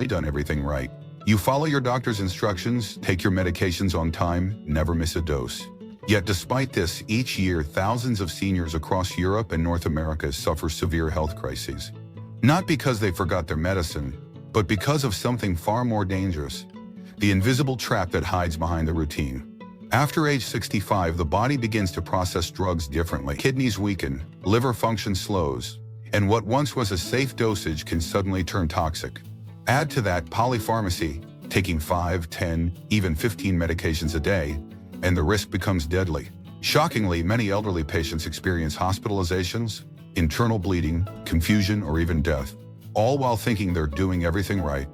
done everything right. You follow your doctor's instructions, take your medications on time, never miss a dose. Yet despite this, each year thousands of seniors across Europe and North America suffer severe health crises. Not because they forgot their medicine, but because of something far more dangerous: the invisible trap that hides behind the routine. After age 65, the body begins to process drugs differently. Kidneys weaken, liver function slows, and what once was a safe dosage can suddenly turn toxic. Add to that polypharmacy, taking 5, 10, even 15 medications a day, and the risk becomes deadly. Shockingly, many elderly patients experience hospitalizations, internal bleeding, confusion, or even death, all while thinking they're doing everything right.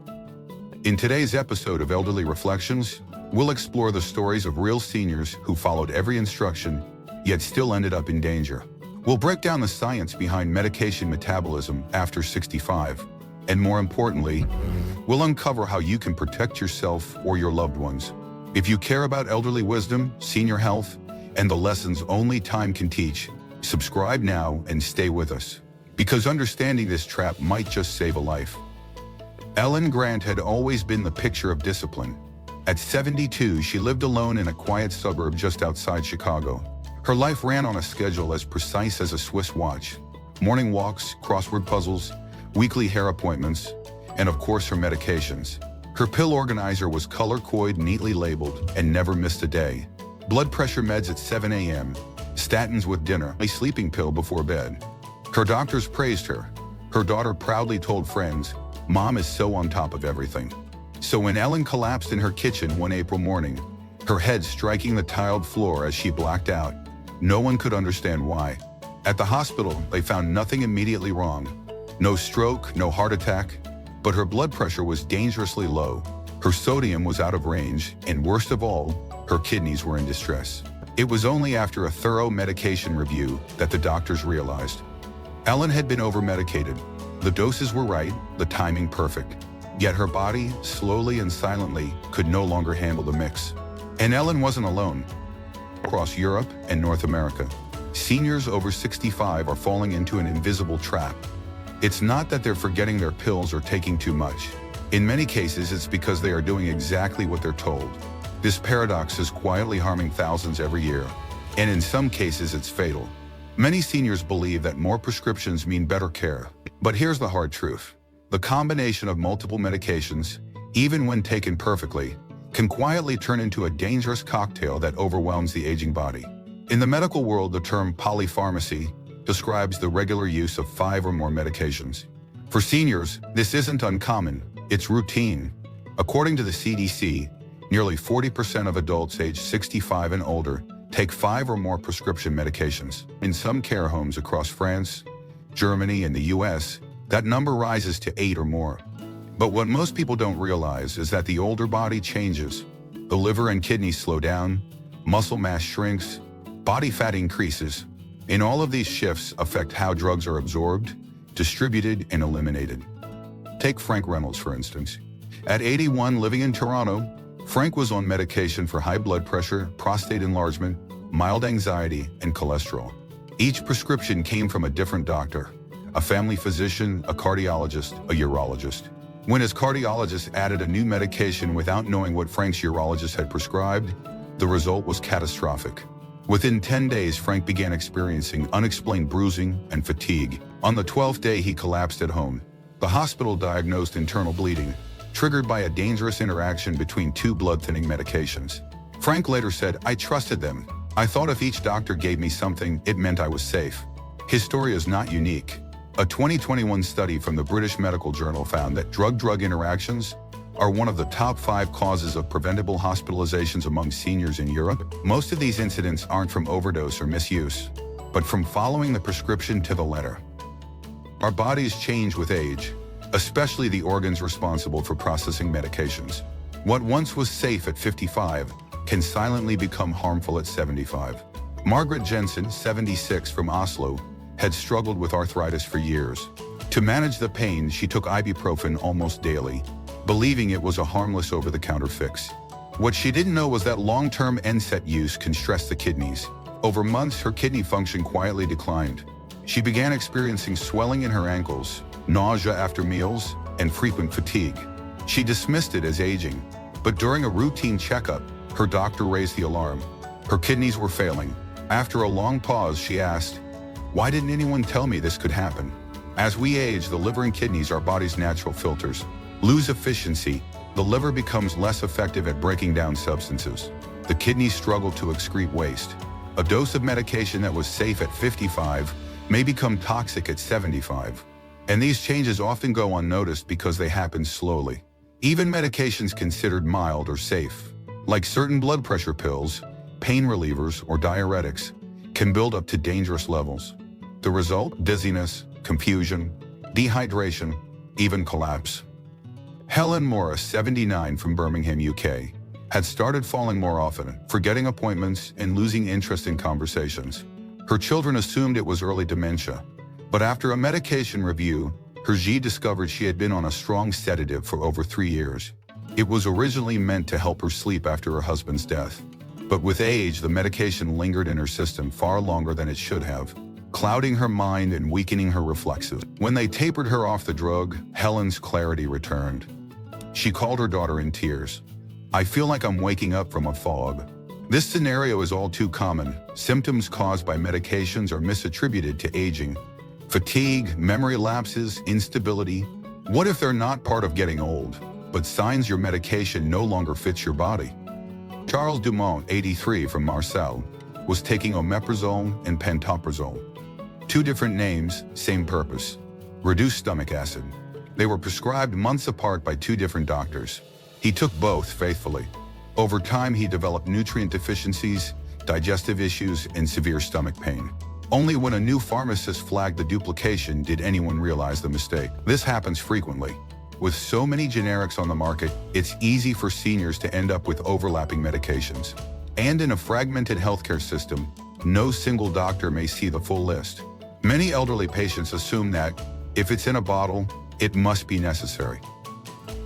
In today's episode of Elderly Reflections, we'll explore the stories of real seniors who followed every instruction, yet still ended up in danger. We'll break down the science behind medication metabolism after 65, and more importantly, we'll uncover how you can protect yourself or your loved ones. If you care about elderly wisdom, senior health, and the lessons only time can teach, subscribe now and stay with us, because understanding this trap might just save a life. Ellen Grant had always been the picture of discipline. At 72, she lived alone in a quiet suburb just outside Chicago. Her life ran on a schedule as precise as a Swiss watch: morning walks, crossword puzzles, weekly hair appointments, and of course her medications. Her pill organizer was color-coded, neatly labeled, and never missed a day. Blood pressure meds at 7 a.m., statins with dinner, a sleeping pill before bed. Her doctors praised her. Her daughter proudly told friends, "Mom is so on top of everything." So when Ellen collapsed in her kitchen one April morning, her head striking the tiled floor as she blacked out, no one could understand why. At the hospital, they found nothing immediately wrong. No stroke, no heart attack, but her blood pressure was dangerously low. Her sodium was out of range, and worst of all, her kidneys were in distress. It was only after a thorough medication review that the doctors realized Ellen had been over-medicated. The doses were right, the timing perfect. Yet her body, slowly and silently, could no longer handle the mix. And Ellen wasn't alone. Across Europe and North America, seniors over 65 are falling into an invisible trap. It's not that they're forgetting their pills or taking too much. In many cases, it's because they are doing exactly what they're told. This paradox is quietly harming thousands every year, and in some cases it's fatal. Many seniors believe that more prescriptions mean better care. But here's the hard truth: the combination of multiple medications, even when taken perfectly, can quietly turn into a dangerous cocktail that overwhelms the aging body. In the medical world, the term polypharmacy describes the regular use of 5 or more medications. For seniors, this isn't uncommon, it's routine. According to the CDC, nearly 40% of adults aged 65 and older take 5 or more prescription medications. In some care homes across France, Germany, and the US, that number rises to 8 or more. But what most people don't realize is that the older body changes. The liver and kidneys slow down, muscle mass shrinks, body fat increases, and all of these shifts affect how drugs are absorbed, distributed, and eliminated. Take Frank Reynolds, for instance. At 81, living in Toronto, Frank was on medication for high blood pressure, prostate enlargement, mild anxiety, and cholesterol. Each prescription came from a different doctor: a family physician, a cardiologist, a urologist. When his cardiologist added a new medication without knowing what Frank's urologist had prescribed, the result was catastrophic. Within 10 days, Frank began experiencing unexplained bruising and fatigue. On the 12th day, he collapsed at home. The hospital diagnosed internal bleeding, triggered by a dangerous interaction between 2 blood-thinning medications. Frank later said, "I trusted them. I thought if each doctor gave me something, it meant I was safe." His story is not unique. A 2021 study from the British Medical Journal found that drug-drug interactions are one of the top 5 causes of preventable hospitalizations among seniors in Europe. Most of these incidents aren't from overdose or misuse, but from following the prescription to the letter. Our bodies change with age, especially the organs responsible for processing medications. What once was safe at 55 can silently become harmful at 75. Margaret Jensen, 76, from Oslo, had struggled with arthritis for years. To manage the pain, she took ibuprofen almost daily, believing it was a harmless over-the-counter fix. What she didn't know was that long-term NSAID use can stress the kidneys. Over months, her kidney function quietly declined. She began experiencing swelling in her ankles, nausea after meals, and frequent fatigue. She dismissed it as aging, but during a routine checkup, her doctor raised the alarm. Her kidneys were failing. After a long pause, she asked, "Why didn't anyone tell me this could happen?" As we age, the liver and kidneys, our body's natural filters, lose efficiency. The liver becomes less effective at breaking down substances. The kidneys struggle to excrete waste. A dose of medication that was safe at 55 may become toxic at 75. And these changes often go unnoticed because they happen slowly. Even medications considered mild or safe, like certain blood pressure pills, pain relievers, or diuretics, can build up to dangerous levels. The result? Dizziness, confusion, dehydration, even collapse. Helen Morris, 79, from Birmingham, UK, had started falling more often, forgetting appointments and losing interest in conversations. Her children assumed it was early dementia, but after a medication review, her GP discovered she had been on a strong sedative for over 3 years. It was originally meant to help her sleep after her husband's death, but with age, the medication lingered in her system far longer than it should have, clouding her mind and weakening her reflexes. When they tapered her off the drug, Helen's clarity returned. She called her daughter in tears. "I feel like I'm waking up from a fog." This scenario is all too common. Symptoms caused by medications are misattributed to aging. Fatigue, memory lapses, instability. What if they're not part of getting old, but signs your medication no longer fits your body? Charles Dumont, 83, from Marseille, was taking omeprazole and pantoprazole. 2 different names, same purpose: reduce stomach acid. They were prescribed months apart by 2 different doctors. He took both faithfully. Over time, he developed nutrient deficiencies, digestive issues, and severe stomach pain. Only when a new pharmacist flagged the duplication did anyone realize the mistake. This happens frequently. With so many generics on the market, it's easy for seniors to end up with overlapping medications. And in a fragmented healthcare system, no single doctor may see the full list. Many elderly patients assume that, if it's in a bottle, it must be necessary.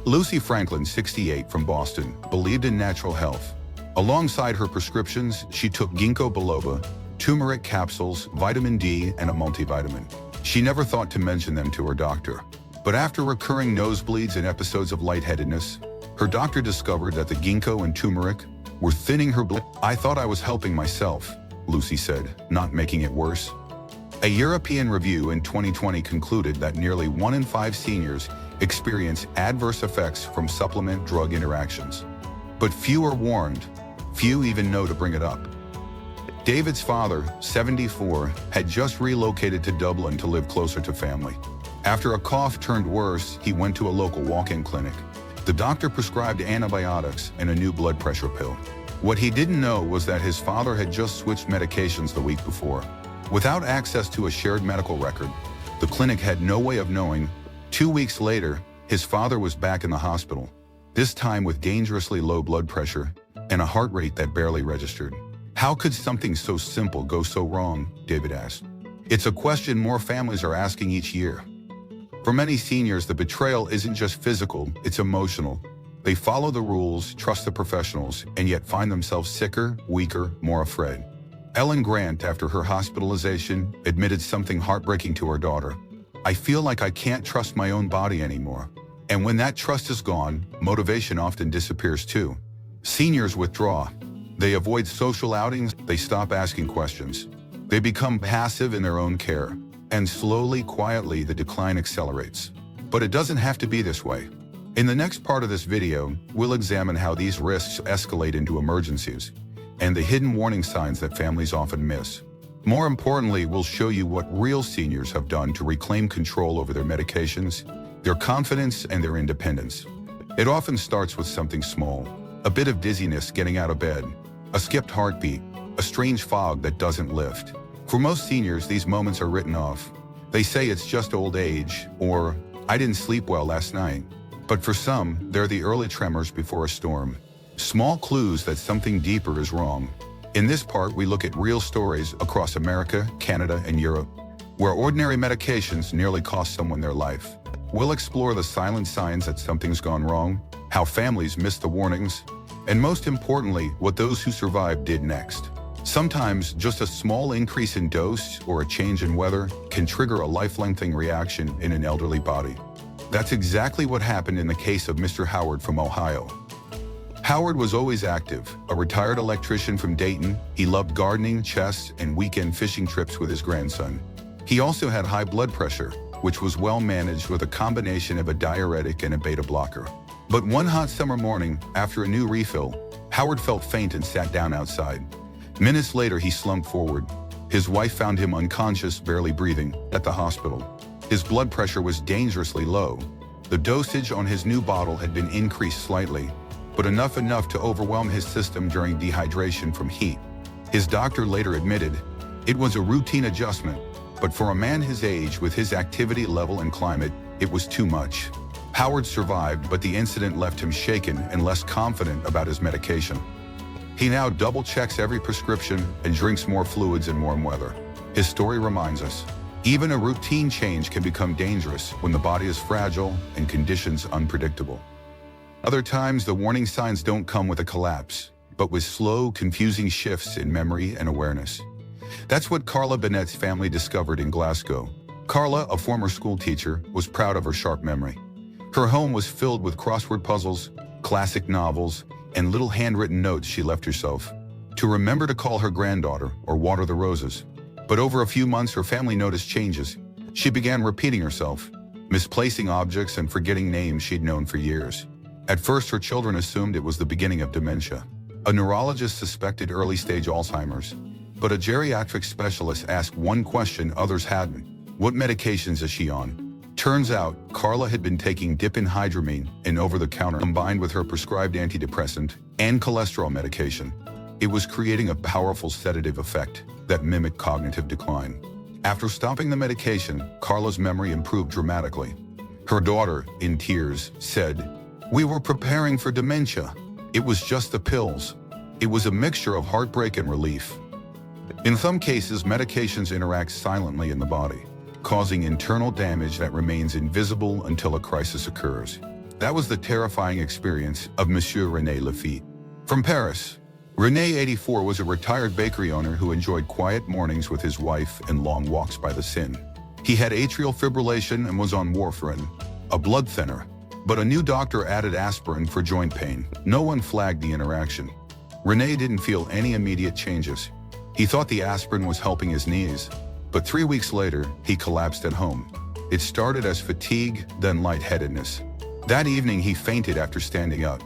Lucy Franklin, 68, from Boston, believed in natural health. Alongside her prescriptions, she took ginkgo biloba, turmeric capsules, vitamin D, and a multivitamin. She never thought to mention them to her doctor. But after recurring nosebleeds and episodes of lightheadedness, her doctor discovered that the ginkgo and turmeric were thinning her blood. "I thought I was helping myself," Lucy said, "not making it worse." A European review in 2020 concluded that nearly 1 in 5 seniors experience adverse effects from supplement drug interactions. But few are warned. Few even know to bring it up. David's father, 74, had just relocated to Dublin to live closer to family. After a cough turned worse, he went to a local walk-in clinic. The doctor prescribed antibiotics and a new blood pressure pill. What he didn't know was that his father had just switched medications the week before. Without access to a shared medical record, the clinic had no way of knowing. 2 weeks later, his father was back in the hospital, this time with dangerously low blood pressure and a heart rate that barely registered. How could something so simple go so wrong? David asked. It's a question more families are asking each year. For many seniors, the betrayal isn't just physical, it's emotional. They follow the rules, trust the professionals, and yet find themselves sicker, weaker, more afraid. Ellen Grant, after her hospitalization, admitted something heartbreaking to her daughter. "I feel like I can't trust my own body anymore." And when that trust is gone, motivation often disappears too. Seniors withdraw. They avoid social outings, they stop asking questions. They become passive in their own care. And slowly, quietly, the decline accelerates. But it doesn't have to be this way. In the next part of this video, we'll examine how these risks escalate into emergencies and the hidden warning signs that families often miss. More importantly, we'll show you what real seniors have done to reclaim control over their medications, their confidence, and their independence. It often starts with something small, a bit of dizziness getting out of bed, a skipped heartbeat, a strange fog that doesn't lift. For most seniors, these moments are written off. They say it's just old age, or "I didn't sleep well last night." But for some, they're the early tremors before a storm. Small clues that something deeper is wrong. In this part, we look at real stories across America, Canada, and Europe, where ordinary medications nearly cost someone their life. We'll explore the silent signs that something's gone wrong, how families missed the warnings, and most importantly, what those who survived did next. Sometimes, just a small increase in dose or a change in weather can trigger a life-lengthening reaction in an elderly body. That's exactly what happened in the case of Mr. Howard from Ohio. Howard was always active, a retired electrician from Dayton. He loved gardening, chess, and weekend fishing trips with his grandson. He also had high blood pressure, which was well managed with a combination of a diuretic and a beta blocker. But one hot summer morning, after a new refill, Howard felt faint and sat down outside. Minutes later, he slumped forward. His wife found him unconscious, barely breathing, at the hospital. His blood pressure was dangerously low. The dosage on his new bottle had been increased slightly, but enough to overwhelm his system during dehydration from heat. His doctor later admitted it was a routine adjustment, but for a man his age with his activity level and climate, it was too much. Howard survived, but the incident left him shaken and less confident about his medication. He now double-checks every prescription and drinks more fluids in warm weather. His story reminds us, even a routine change can become dangerous when the body is fragile and conditions unpredictable. Other times, the warning signs don't come with a collapse, but with slow, confusing shifts in memory and awareness. That's what Carla Bennett's family discovered in Glasgow. Carla, a former school teacher, was proud of her sharp memory. Her home was filled with crossword puzzles, classic novels, and little handwritten notes she left herself to remember to call her granddaughter or water the roses. But over a few months, her family noticed changes. She began repeating herself, misplacing objects and forgetting names she'd known for years. At first, her children assumed it was the beginning of dementia. A neurologist suspected early-stage Alzheimer's, but a geriatric specialist asked one question others hadn't: what medications is she on? Turns out, Carla had been taking diphenhydramine, an over-the-counter, combined with her prescribed antidepressant and cholesterol medication. It was creating a powerful sedative effect that mimicked cognitive decline. After stopping the medication, Carla's memory improved dramatically. Her daughter, in tears, said, "We were preparing for dementia. It was just the pills." It was a mixture of heartbreak and relief. In some cases, medications interact silently in the body, causing internal damage that remains invisible until a crisis occurs. That was the terrifying experience of Monsieur René Lafitte. From Paris, René, 84, was a retired bakery owner who enjoyed quiet mornings with his wife and long walks by the Seine. He had atrial fibrillation and was on warfarin, a blood thinner, but a new doctor added aspirin for joint pain. No one flagged the interaction. René didn't feel any immediate changes. He thought the aspirin was helping his knees, but 3 weeks later, he collapsed at home. It started as fatigue, then lightheadedness. That evening, he fainted after standing up.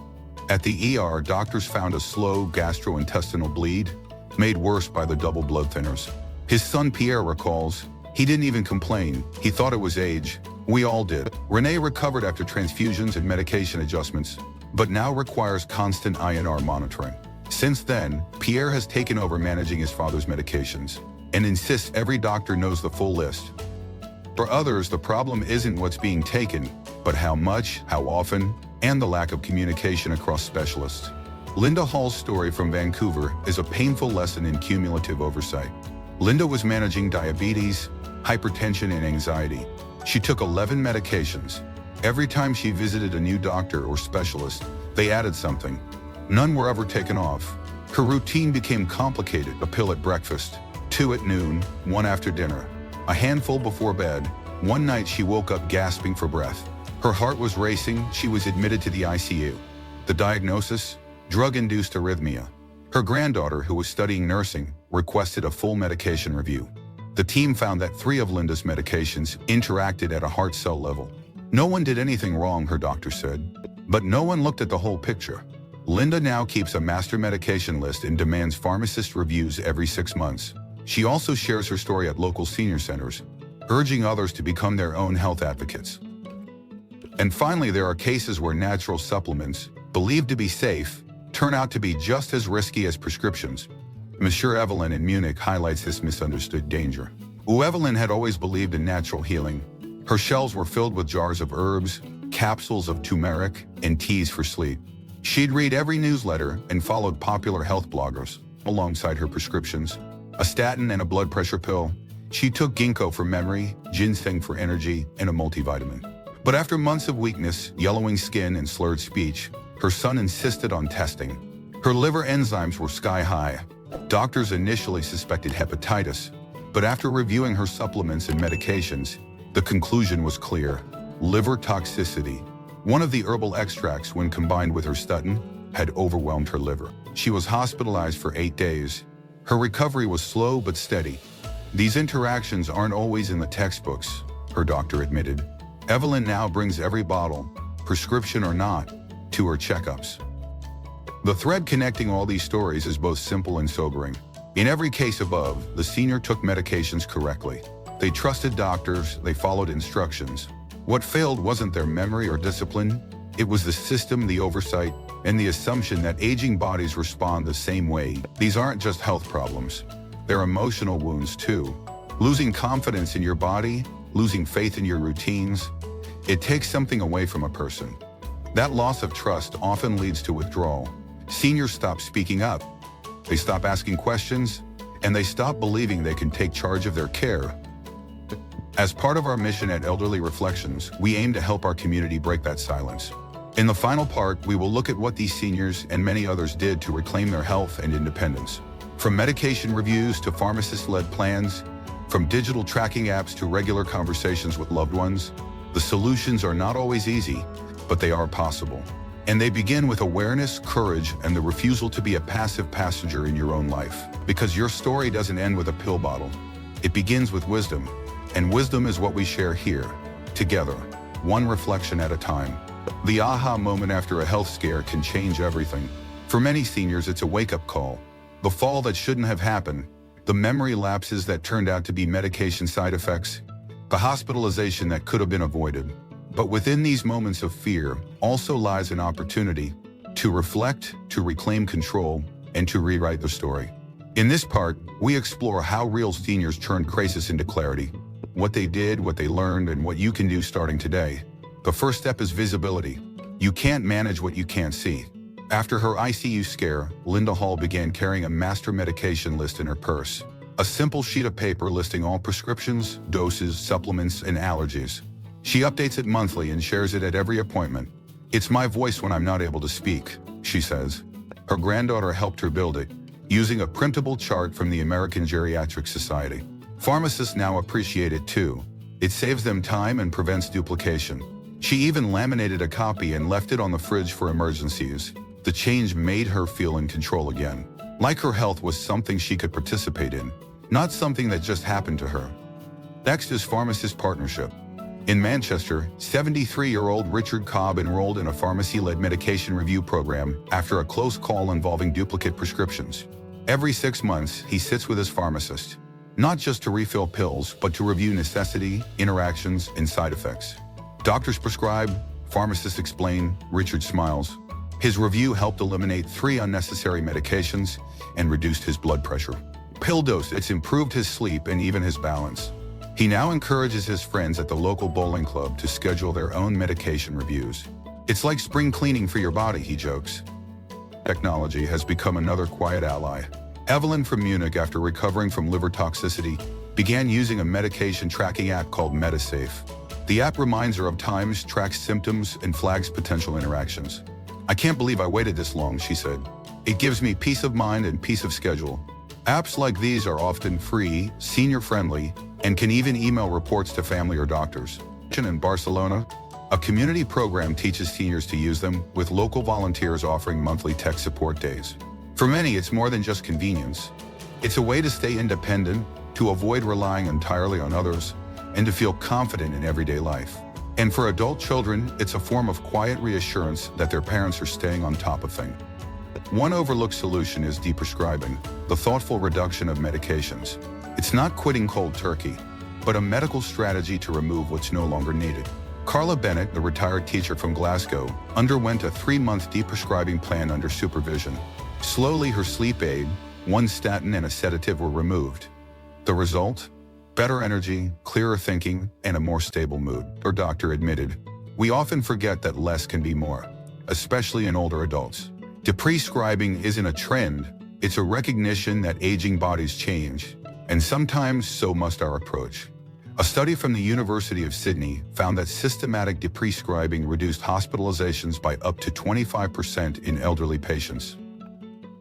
At the ER, doctors found a slow gastrointestinal bleed, made worse by the double blood thinners. His son Pierre recalls, "He didn't even complain. He thought it was age. We all did." René recovered after transfusions and medication adjustments, but now requires constant INR monitoring. Since then, Pierre has taken over managing his father's medications and insists every doctor knows the full list. For others, the problem isn't what's being taken, but how much, how often, and the lack of communication across specialists. Linda Hall's story from Vancouver is a painful lesson in cumulative oversight. Linda was managing diabetes, hypertension, and anxiety. She took 11 medications. Every time she visited a new doctor or specialist, they added something. None were ever taken off. Her routine became complicated: a pill at breakfast, 2 at noon, 1 after dinner, a handful before bed. One night she woke up gasping for breath. Her heart was racing. She was admitted to the ICU. The diagnosis? Drug-induced arrhythmia. Her granddaughter, who was studying nursing, requested a full medication review. The team found that 3 of Linda's medications interacted at a heart cell level. No one did anything wrong, her doctor said, but no one looked at the whole picture. Linda now keeps a master medication list and demands pharmacist reviews every 6 months. She also shares her story at local senior centers, urging others to become their own health advocates. And finally, there are cases where natural supplements, believed to be safe, turn out to be just as risky as prescriptions. Monsieur Evelyn in Munich highlights this misunderstood danger. Evelyn had always believed in natural healing. Her shelves were filled with jars of herbs, capsules of turmeric, and teas for sleep. She'd read every newsletter and followed popular health bloggers alongside her prescriptions: a statin and a blood pressure pill. She took ginkgo for memory, ginseng for energy, and a multivitamin. But after months of weakness, yellowing skin, and slurred speech, her son insisted on testing. Her liver enzymes were sky high. Doctors initially suspected hepatitis, but after reviewing her supplements and medications, the conclusion was clear: liver toxicity. One of the herbal extracts, when combined with her statin, had overwhelmed her liver. She was hospitalized for 8 days. Her recovery was slow but steady. These interactions aren't always in the textbooks, her doctor admitted. Evelyn now brings every bottle, prescription or not, to her checkups. The thread connecting all these stories is both simple and sobering. In every case above, the senior took medications correctly. They trusted doctors, they followed instructions. What failed wasn't their memory or discipline, it was the system, the oversight, and the assumption that aging bodies respond the same way. These aren't just health problems. They're emotional wounds too. Losing confidence in your body, losing faith in your routines, it takes something away from a person. That loss of trust often leads to withdrawal. Seniors stop speaking up. They stop asking questions, and they stop believing they can take charge of their care. As part of our mission at Elderly Reflections, we aim to help our community break that silence. In the final part, we will look at what these seniors and many others did to reclaim their health and independence. From medication reviews to pharmacist-led plans, from digital tracking apps to regular conversations with loved ones, the solutions are not always easy, but they are possible. And they begin with awareness, courage, and the refusal to be a passive passenger in your own life. Because your story doesn't end with a pill bottle. It begins with wisdom. And wisdom is what we share here, together, one reflection at a time. The aha moment after a health scare can change everything. For many seniors, it's a wake-up call. The fall that shouldn't have happened, the memory lapses that turned out to be medication side effects, the hospitalization that could have been avoided. But within these moments of fear also lies an opportunity to reflect, to reclaim control, and to rewrite the story. In this part, we explore how real seniors turned crisis into clarity, what they did, what they learned, and what you can do starting today. The first step is visibility. You can't manage what you can't see. After her ICU scare, Linda Hall began carrying a master medication list in her purse. A simple sheet of paper listing all prescriptions, doses, supplements, and allergies. She updates it monthly and shares it at every appointment. "It's my voice when I'm not able to speak," she says. Her granddaughter helped her build it, using a printable chart from the American Geriatric Society. Pharmacists now appreciate it too. It saves them time and prevents duplication. She even laminated a copy and left it on the fridge for emergencies. The change made her feel in control again. Like her health was something she could participate in, not something that just happened to her. Next is pharmacist partnership. In Manchester, 73-year-old Richard Cobb enrolled in a pharmacy-led medication review program after a close call involving duplicate prescriptions. Every 6 months, he sits with his pharmacist, not just to refill pills, but to review necessity, interactions, and side effects. Doctors prescribe, pharmacists explain, Richard smiles. His review helped eliminate 3 unnecessary medications and reduced his blood pressure. Pill dose, it's improved his sleep and even his balance. He now encourages his friends at the local bowling club to schedule their own medication reviews. "It's like spring cleaning for your body," he jokes. Technology has become another quiet ally. Evelyn from Munich, after recovering from liver toxicity, began using a medication tracking app called MediSafe. The app reminds her of times, tracks symptoms, and flags potential interactions. "I can't believe I waited this long," she said. "It gives me peace of mind and peace of schedule." Apps like these are often free, senior-friendly, and can even email reports to family or doctors. In Barcelona, a community program teaches seniors to use them, with local volunteers offering monthly tech support days. For many, it's more than just convenience. It's a way to stay independent, to avoid relying entirely on others, and to feel confident in everyday life. And for adult children, it's a form of quiet reassurance that their parents are staying on top of things. One overlooked solution is deprescribing, the thoughtful reduction of medications. It's not quitting cold turkey, but a medical strategy to remove what's no longer needed. Carla Bennett, the retired teacher from Glasgow, underwent a 3-month deprescribing plan under supervision. Slowly, her sleep aid, 1 statin and a sedative were removed. The result? Better energy, clearer thinking, and a more stable mood, her doctor admitted. We often forget that less can be more, especially in older adults. Deprescribing isn't a trend, it's a recognition that aging bodies change, and sometimes so must our approach. A study from the University of Sydney found that systematic deprescribing reduced hospitalizations by up to 25% in elderly patients.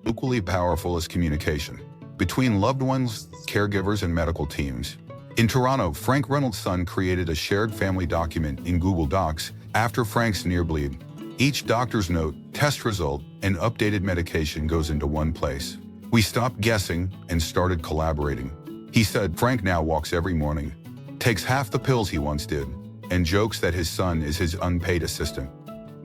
Equally powerful is communication. Between loved ones, caregivers, and medical teams, In Toronto, Frank Reynolds' son created a shared family document in Google Docs after Frank's near bleed. Each doctor's note, test result, and updated medication goes into one place. We stopped guessing and started collaborating. He said Frank now walks every morning, takes half the pills he once did, and jokes that his son is his unpaid assistant.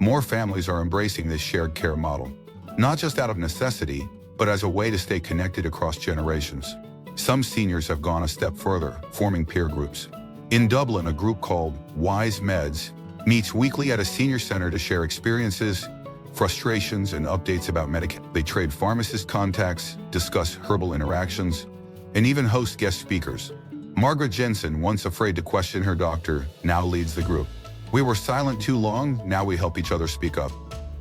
More families are embracing this shared care model, not just out of necessity, but as a way to stay connected across generations. Some seniors have gone a step further, forming peer groups. In Dublin, a group called Wise Meds meets weekly at a senior center to share experiences, frustrations, and updates about medication. They trade pharmacist contacts, discuss herbal interactions, and even host guest speakers. Margaret Jensen, once afraid to question her doctor, now leads the group. We were silent too long, now we help each other speak up.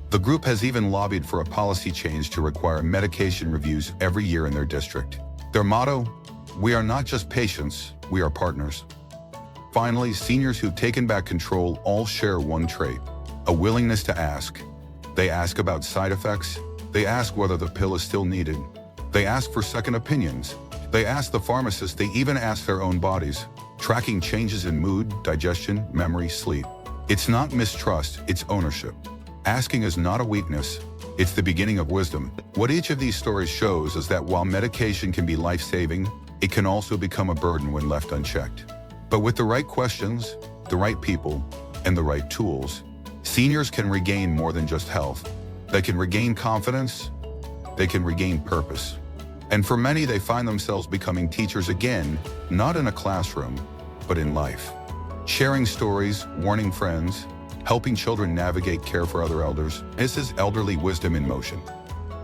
The group has even lobbied for a policy change to require medication reviews every year in their district. Their motto, "We are not just patients, we are partners." Finally, seniors who've taken back control all share one trait, a willingness to ask. They ask about side effects. They ask whether the pill is still needed. They ask for second opinions. They ask the pharmacist. They even ask their own bodies, tracking changes in mood, digestion, memory, sleep. It's not mistrust, it's ownership. Asking is not a weakness, it's the beginning of wisdom. What each of these stories shows is that while medication can be life-saving, it can also become a burden when left unchecked. But with the right questions, the right people, and the right tools, seniors can regain more than just health. They can regain confidence, they can regain purpose. And for many, they find themselves becoming teachers again, not in a classroom, but in life. Sharing stories, warning friends, helping children navigate care for other elders. This is elderly wisdom in motion.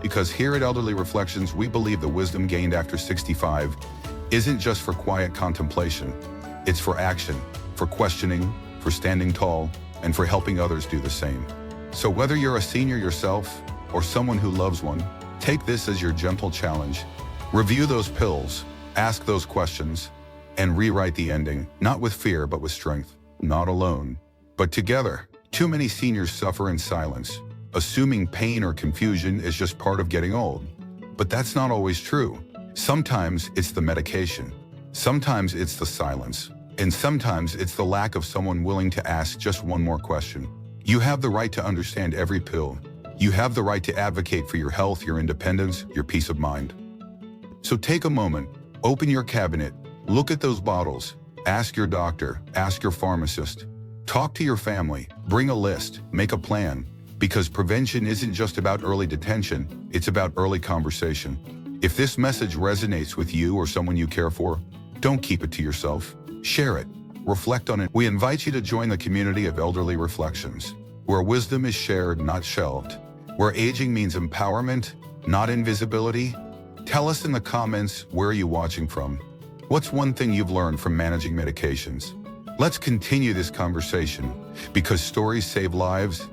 Because here at Elderly Reflections, we believe the wisdom gained after 65 isn't just for quiet contemplation. It's for action, for questioning, for standing tall, and for helping others do the same. So whether you're a senior yourself or someone who loves one, take this as your gentle challenge. Review those pills, ask those questions, and rewrite the ending, not with fear, but with strength. Not alone, but together. Too many seniors suffer in silence, assuming pain or confusion is just part of getting old. But that's not always true. Sometimes it's the medication. Sometimes it's the silence. And sometimes it's the lack of someone willing to ask just one more question. You have the right to understand every pill. You have the right to advocate for your health, your independence, your peace of mind. So take a moment, open your cabinet, look at those bottles, ask your doctor, ask your pharmacist, talk to your family, bring a list, make a plan, because prevention isn't just about early detention, it's about early conversation. If this message resonates with you or someone you care for, don't keep it to yourself. Share it, reflect on it. We invite you to join the community of Elderly Reflections, where wisdom is shared, not shelved, where aging means empowerment, not invisibility. Tell us in the comments, where are you watching from? What's one thing you've learned from managing medications? Let's continue this conversation, because stories save lives,